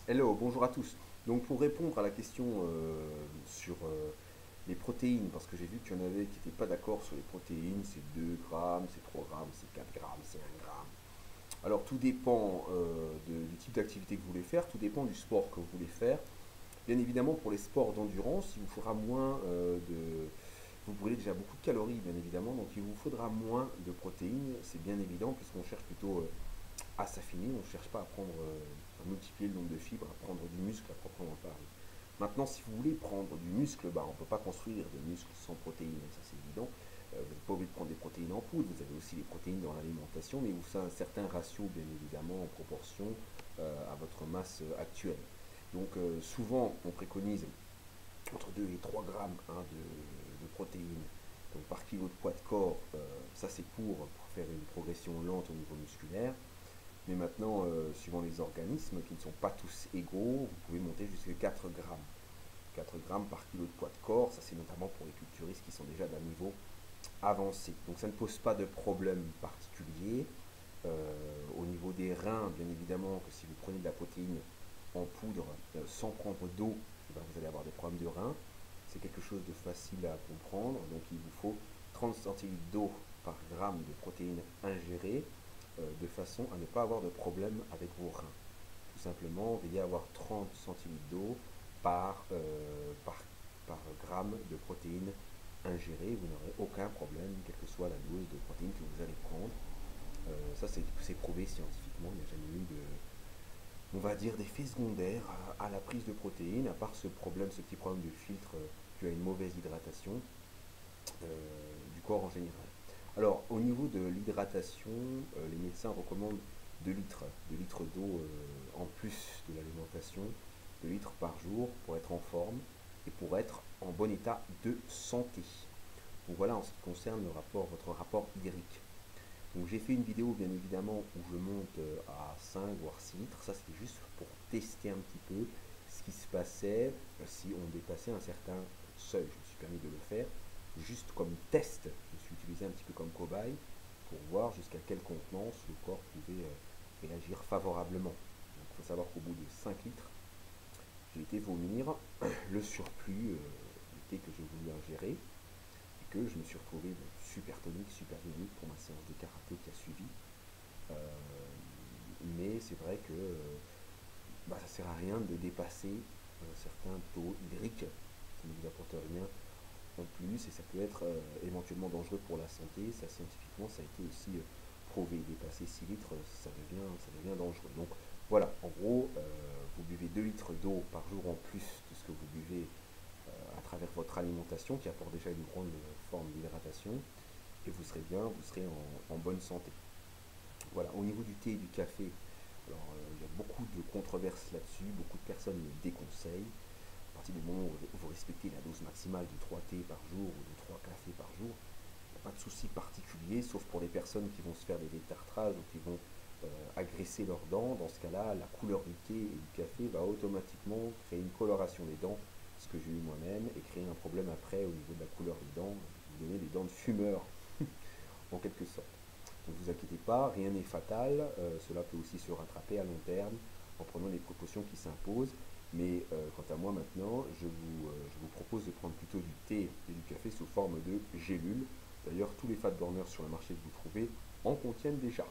Hello, bonjour à tous. Donc pour répondre à la question sur les protéines, parce que j'ai vu qu'il y en avait qui n'étaient pas d'accord sur les protéines, c'est 2 grammes, c'est 3 grammes, c'est 4 grammes, c'est 1 gramme. Alors tout dépend du type d'activité que vous voulez faire, tout dépend du sport que vous voulez faire. Bien évidemment pour les sports d'endurance, il vous faudra moins de... Vous brûlez déjà beaucoup de calories bien évidemment, donc il vous faudra moins de protéines, c'est bien évident puisqu'on cherche plutôt à s'affiner, on ne cherche pas à prendre, à multiplier le nombre de fibres, à prendre du muscle à proprement parler. Maintenant, si vous voulez prendre du muscle, bah, on ne peut pas construire de muscle sans protéines, ça c'est évident. Vous n'êtes pas obligé de prendre des protéines en poudre, vous avez aussi les protéines dans l'alimentation, mais vous avez un certain ratio, bien évidemment, en proportion à votre masse actuelle. Donc souvent, on préconise entre 2 et 3 grammes de protéines donc, par kilo de poids de corps. Ça c'est pour faire une progression lente au niveau musculaire. Mais maintenant, suivant les organismes qui ne sont pas tous égaux, vous pouvez monter jusqu'à 4 grammes. 4 grammes par kilo de poids de corps, ça c'est notamment pour les culturistes qui sont déjà d'un niveau avancé. Donc ça ne pose pas de problème particulier. Au niveau des reins, bien évidemment, que si vous prenez de la protéine en poudre sans prendre d'eau, eh ben, vous allez avoir des problèmes de reins. C'est quelque chose de facile à comprendre. Donc il vous faut 30 centilitres d'eau par gramme de protéines ingérées de façon à ne pas avoir de problème avec vos reins. Tout simplement, veillez à avoir 30 centilitres d'eau par, euh, par, par gramme de protéines ingérées. Vous n'aurez aucun problème, quelle que soit la dose de protéines que vous allez prendre. Ça, c'est prouvé scientifiquement. Il n'y a jamais eu de, on va dire, d'effets secondaires à la prise de protéines, à part ce problème, ce petit problème de filtre dû à une mauvaise hydratation du corps en général. Alors, au niveau de l'hydratation, les médecins recommandent 2 litres d'eau en plus de l'alimentation, 2 litres par jour pour être en forme et pour être en bon état de santé. Donc voilà en ce qui concerne votre rapport hydrique. Donc j'ai fait une vidéo bien évidemment où je monte à 5 voire 6 litres. Ça c'était juste pour tester un petit peu ce qui se passait si on dépassait un certain seuil. Je me suis permis de le faire juste comme test. Je me suis utilisé un petit peu comme cobaye pour voir jusqu'à quelle contenance le corps pouvait réagir favorablement. Donc il faut savoir qu'au bout de 5 litres, j'ai été vomir le surplus que j'ai voulu ingérer et que je me suis retrouvé super tonique, super dynamique pour ma séance de karaté qui a suivi. Euh, mais c'est vrai que bah, ça sert à rien de dépasser certains taux hydriques qui ne vous apportent rien en plus et ça peut être éventuellement dangereux pour la santé. Ça scientifiquement ça a été aussi prouvé. Dépasser 6 litres, ça devient dangereux. Donc voilà, en gros, vous buvez 2 litres d'eau par jour en plus de ce que vous buvez à travers votre alimentation qui apporte déjà une grande forme d'hydratation et vous serez bien, vous serez en bonne santé. Voilà, au niveau du thé et du café, alors il y a beaucoup de controverses là-dessus, beaucoup de personnes le déconseillent. À partir du moment où vous respectez la dose maximale de 3 thés par jour ou de 3 cafés par jour, il n'y a pas de souci particulier, sauf pour les personnes qui vont se faire des détartrages ou qui vont agresser leurs dents. Dans ce cas-là, la couleur du thé et du café va automatiquement créer une coloration des dents, ce que j'ai eu moi-même, et créer un problème après au niveau de la couleur des dents, vous donner des dents de fumeur en quelque sorte. Donc ne vous inquiétez pas, rien n'est fatal, cela peut aussi se rattraper à long terme en prenant les précautions qui s'imposent. Mais quant à moi maintenant, je vous propose de prendre plutôt du thé et du café sous forme de gélules. D'ailleurs, tous les fat burners sur le marché que vous trouvez en contiennent déjà.